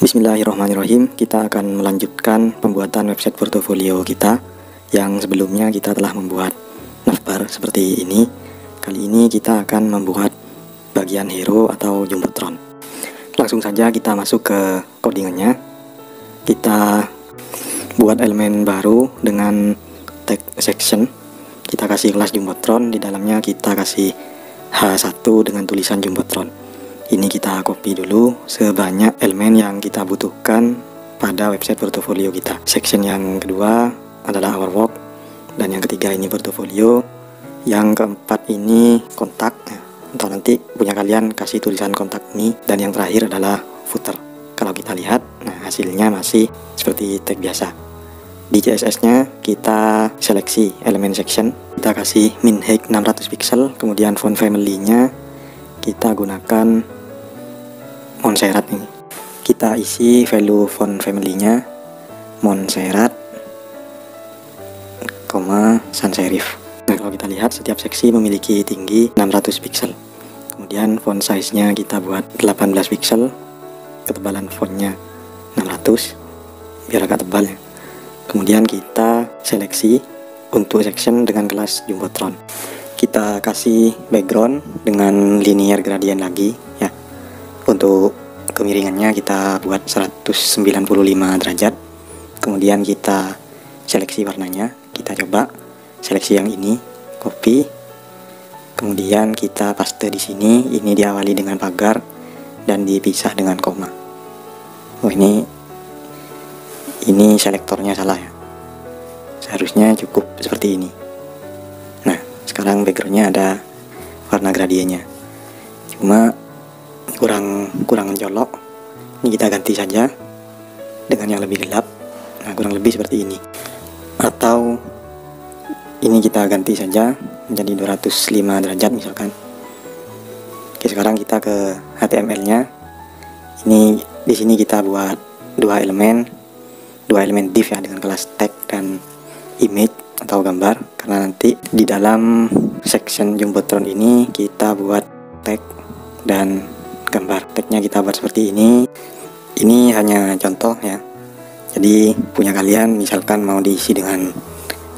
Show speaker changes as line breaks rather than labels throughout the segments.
Bismillahirrahmanirrahim. Kita akan melanjutkan pembuatan website portofolio kita yang sebelumnya kita telah membuat navbar seperti ini. Kali ini kita akan membuat bagian hero atau jumbotron. Langsung saja kita masuk ke codingannya. Kita buat elemen baru dengan tag section. Kita kasih kelas jumbotron, di dalamnya kita kasih H1 dengan tulisan jumbotron. Ini kita copy dulu sebanyak elemen yang kita butuhkan pada website portofolio kita. Section yang kedua adalah our work, dan yang ketiga ini portofolio. Yang keempat ini kontak, atau nanti punya kalian kasih tulisan kontak ini. Dan yang terakhir adalah footer. Kalau kita lihat, nah hasilnya masih seperti tag biasa. Di CSS-nya kita seleksi elemen section, kita kasih min height 600 pixel, kemudian font family-nya kita gunakan Montserrat ini. Kita isi value font family-nya Montserrat, sans serif. Nah, kalau kita lihat setiap seksi memiliki tinggi 600 pixel. Kemudian font size-nya kita buat 18 pixel, ketebalan fontnya 600 biar agak tebal ya. Kemudian kita seleksi untuk section dengan kelas jumbotron. Kita kasih background dengan linear gradient lagi ya. Untuk kemiringannya kita buat 195 derajat. Kemudian kita seleksi warnanya, kita coba seleksi yang ini, copy. Kemudian kita paste di sini. Ini diawali dengan pagar dan dipisah dengan koma. Oh, ini selektornya salah ya. Seharusnya cukup seperti ini. Nah, sekarang backgroundnya ada warna gradiennya. Cuma kurang mencolok. Ini kita ganti saja dengan yang lebih gelap. Nah, kurang lebih seperti ini. Atau ini kita ganti saja menjadi 205 derajat misalkan. Oke, sekarang kita ke HTML-nya. Ini di sini kita buat dua elemen div ya, dengan kelas tag dan image atau gambar, karena nanti di dalam section jumbotron ini kita buat tag dan gambar. Tagnya kita buat seperti ini. Ini hanya contoh ya. Jadi punya kalian misalkan mau diisi dengan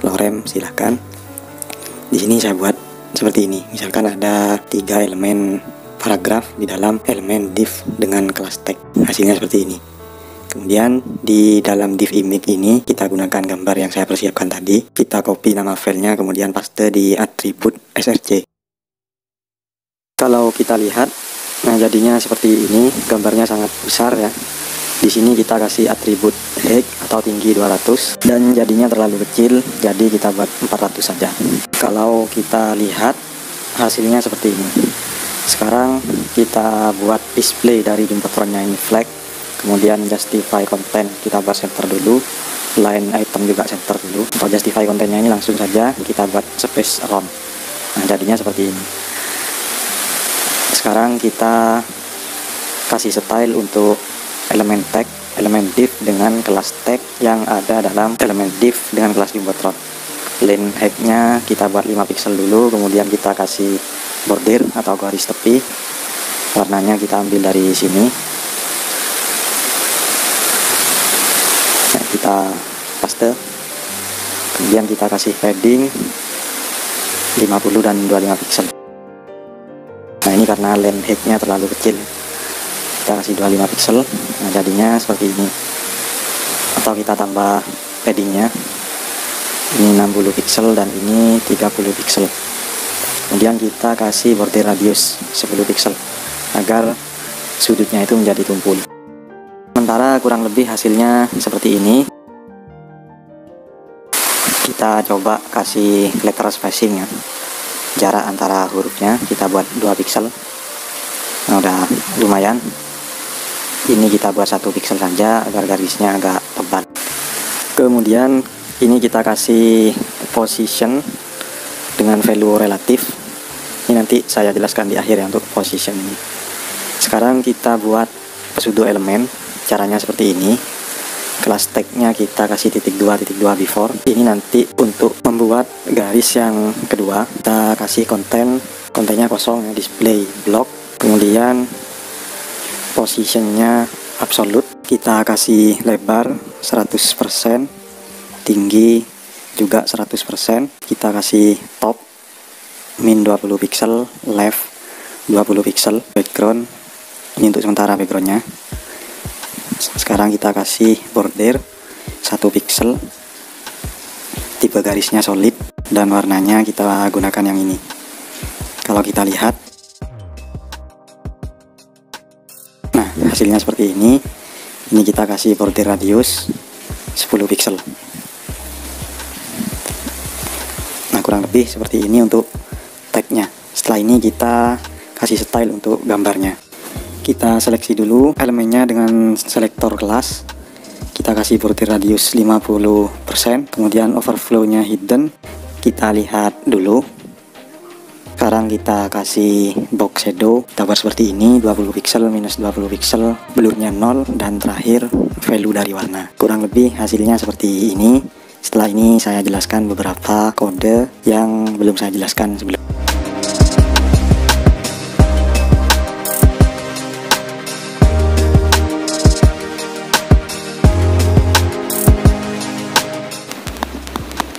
lorem, silahkan. Di sini saya buat seperti ini. Misalkan ada 3 elemen paragraf di dalam elemen div dengan kelas tag. Hasilnya seperti ini. Kemudian di dalam div image ini kita gunakan gambar yang saya persiapkan tadi. Kita copy nama filenya, kemudian paste di atribut src. Kalau kita lihat, nah jadinya seperti ini. Gambarnya sangat besar ya. Di sini kita kasih atribut height atau tinggi 200, dan jadinya terlalu kecil, jadi kita buat 400 saja. Kalau kita lihat hasilnya seperti ini. Sekarang kita buat display dari jumbotronnya ini flag. Kemudian justify content kita buat center dulu, line item juga center dulu. Untuk justify kontennya ini langsung saja kita buat space around. Nah, jadinya seperti ini. Sekarang kita kasih style untuk elemen tag, elemen div dengan kelas tag yang ada dalam elemen div dengan kelas jumbotron. Length height-nya kita buat 5 pixel dulu, kemudian kita kasih border atau garis tepi. Warnanya kita ambil dari sini. Nah, kita paste. Kemudian kita kasih padding 50 dan 25 pixel. Nah, ini karena length height-nya terlalu kecil, kita kasih 25 pixel. Nah, jadinya seperti ini. Atau kita tambah paddingnya, ini 60 pixel dan ini 30 pixel. Kemudian kita kasih border radius 10 pixel agar sudutnya itu menjadi tumpul. Sementara kurang lebih hasilnya seperti ini. Kita coba kasih letter spacing ya, jarak antara hurufnya kita buat 2 pixel. Nah, udah lumayan. Ini kita buat 1 pixel saja agar garisnya agak tebal. Kemudian ini kita kasih position dengan value relatif. Ini nanti saya jelaskan di akhir ya untuk position ini. Sekarang kita buat pseudo elemen. Caranya seperti ini. Kelas tagnya kita kasih titik 2 before. Ini nanti untuk membuat garis yang kedua kita kasih kontennya kosong ya, display block. Kemudian positionnya absolute. kita kasih lebar 100%, tinggi juga 100%. Kita kasih top min 20 pixel, left 20 pixel, background ini untuk sementara backgroundnya. Sekarang kita kasih border 1 pixel, tipe garisnya solid, dan warnanya kita gunakan yang ini. Kalau kita lihat, nah hasilnya seperti ini. Ini kita kasih border radius 10 pixel. Nah kurang lebih seperti ini untuk tagnya. Setelah ini kita kasih style untuk gambarnya. Kita seleksi dulu elemennya dengan selektor kelas. Kita kasih border radius 50%, kemudian overflow-nya hidden. Kita lihat dulu. Sekarang kita kasih box shadow, kita buat seperti ini, 20 pixel minus 20 pixel, blurnya 0, dan terakhir value dari warna. Kurang lebih hasilnya seperti ini. Setelah ini saya jelaskan beberapa kode yang belum saya jelaskan sebelumnya.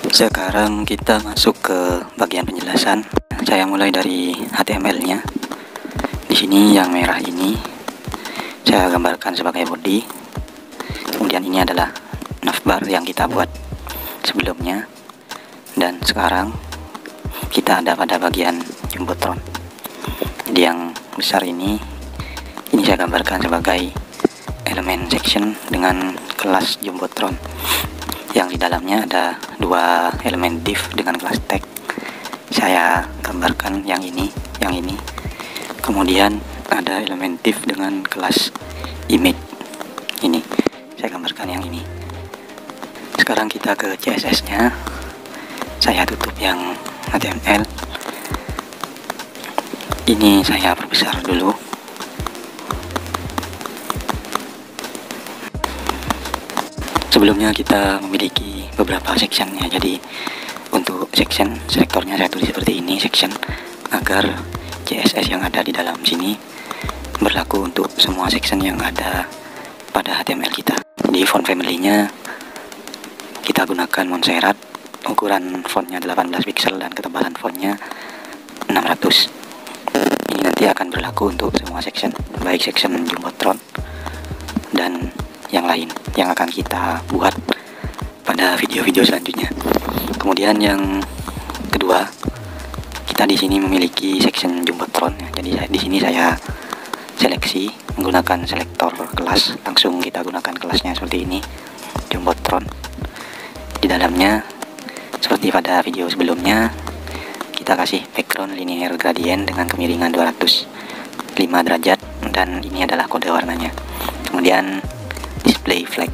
Sekarang kita masuk ke bagian penjelasan. Saya mulai dari HTML-nya. Di sini yang merah ini saya gambarkan sebagai body. Kemudian ini adalah navbar yang kita buat sebelumnya. Dan sekarang kita ada pada bagian jumbotron. Jadi yang besar ini saya gambarkan sebagai elemen section dengan kelas jumbotron. Yang di dalamnya ada dua elemen div dengan kelas tag. Saya gambarkan yang ini. Kemudian ada elemen div dengan kelas image. Ini saya gambarkan yang ini. Sekarang kita ke CSS-nya. Saya tutup yang HTML. Ini saya perbesar dulu. Sebelumnya kita memiliki beberapa sectionnya. Jadi untuk section, selektornya saya tulis seperti ini, section, agar CSS yang ada di dalam sini berlaku untuk semua section yang ada pada HTML kita. Di font family-nya kita gunakan Montserrat, ukuran fontnya 18 pixel dan ketebalan fontnya 600. Ini nanti akan berlaku untuk semua section, baik section jumbotron dan yang lain yang akan kita buat pada video-video selanjutnya. Kemudian yang kedua, kita di sini memiliki section jumbotron ya. Jadi di sini saya seleksi menggunakan selektor kelas, langsung kita gunakan kelasnya seperti ini, jumbotron. Di dalamnya seperti pada video sebelumnya, kita kasih background linear gradient dengan kemiringan 205 derajat, dan ini adalah kode warnanya. Kemudian display flag,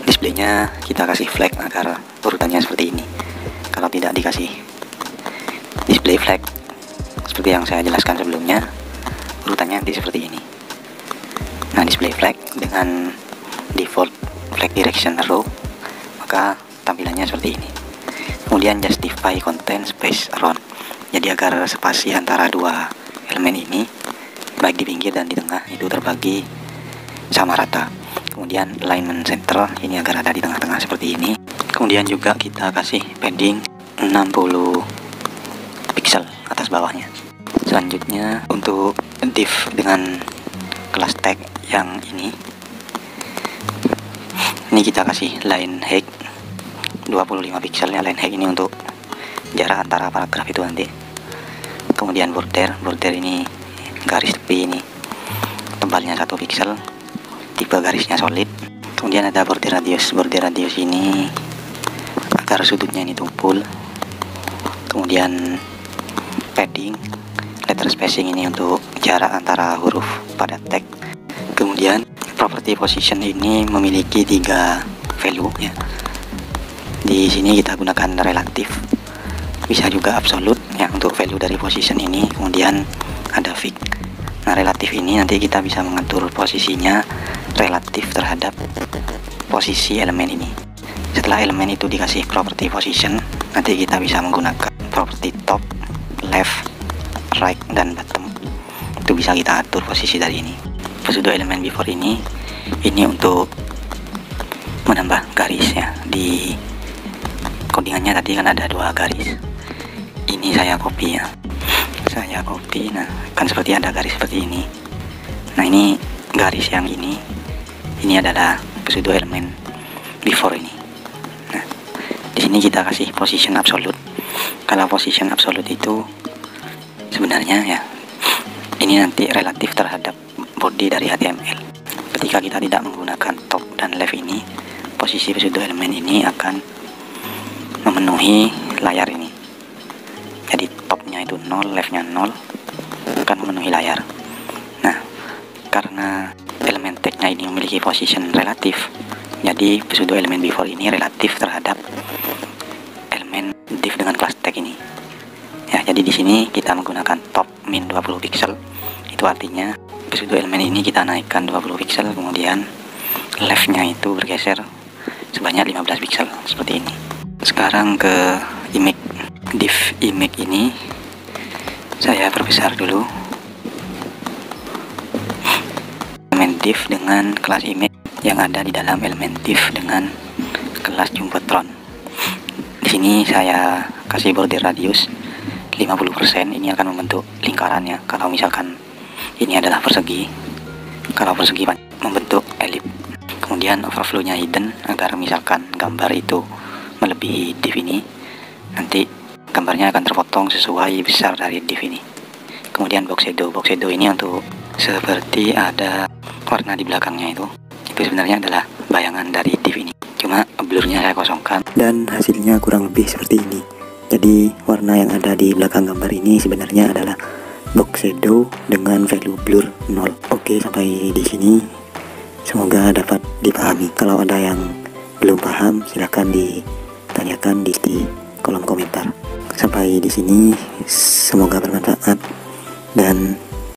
displaynya kita kasih flag agar urutannya seperti ini. Kalau tidak dikasih display flag seperti yang saya jelaskan sebelumnya, urutannya nanti seperti ini. Nah, display flag dengan default flag direction row, maka tampilannya seperti ini. Kemudian justify content space around, jadi agar spasi antara dua elemen ini baik di pinggir dan di tengah itu terbagi sama rata. Kemudian alignment center, ini agar ada di tengah-tengah seperti ini. Kemudian juga kita kasih padding 60 pixel atas bawahnya. Selanjutnya untuk div dengan kelas tag yang ini kita kasih line height 25 pixel ya. Line height ini untuk jarak antara paragraf itu nanti. Kemudian border ini garis tepi, ini tebalnya 1 pixel, tipe garisnya solid. Kemudian ada border radius ini agar sudutnya ini tumpul. Kemudian padding, letter spacing ini untuk jarak antara huruf pada tag. Kemudian property position ini memiliki 3 value ya. Di sini kita gunakan relatif, bisa juga absolute ya untuk value dari position ini. Kemudian ada fix. Nah, relatif ini nanti kita bisa mengatur posisinya relatif terhadap posisi elemen ini. Setelah elemen itu dikasih property position, nanti kita bisa menggunakan property top, left, right, dan bottom. Itu bisa kita atur posisi dari ini. Pseudo elemen before ini Ini untuk menambah garis ya. Di codingannya tadi kan ada 2 garis. Ini saya copy ya. Saya copy, nah kan seperti ada garis seperti ini. Nah ini garis yang ini adalah pseudo elemen before ini. Nah di sini kita kasih position absolute. Kalau position absolute itu sebenarnya ya ini nanti relatif terhadap body dari HTML. Ketika kita tidak menggunakan top dan left ini, posisi pseudo elemen ini akan memenuhi layar ini. Jadi topnya itu 0, leftnya 0, akan memenuhi layar. Nah karena elemen tag-nya ini memiliki position relatif, jadi pseudo elemen before ini relatif terhadap elemen div dengan kelas tag ini. Ya, jadi di sini kita menggunakan top min 20 pixel. Itu artinya pseudo elemen ini kita naikkan 20 pixel, kemudian leftnya itu bergeser sebanyak 15 pixel seperti ini. Sekarang ke image, div image ini saya perbesar dulu. Elemen div dengan kelas image yang ada di dalam elemen div dengan kelas jumbotron. Di sini saya kasih border radius 50%. Ini akan membentuk lingkarannya. Kalau misalkan ini adalah persegi, kalau persegi membentuk elip. Kemudian overflow-nya hidden agar misalkan gambar itu melebihi div ini, nanti gambarnya akan terpotong sesuai besar dari div ini. Kemudian box shadow ini untuk seperti ada warna di belakangnya itu sebenarnya adalah bayangan dari div ini, cuma blurnya saya kosongkan dan hasilnya kurang lebih seperti ini. Jadi warna yang ada di belakang gambar ini sebenarnya adalah box shadow dengan value blur 0. Oke, sampai di sini semoga dapat dipahami. Kalau ada yang belum paham silahkan ditanyakan di kolom komentar. Sampai di sini semoga bermanfaat dan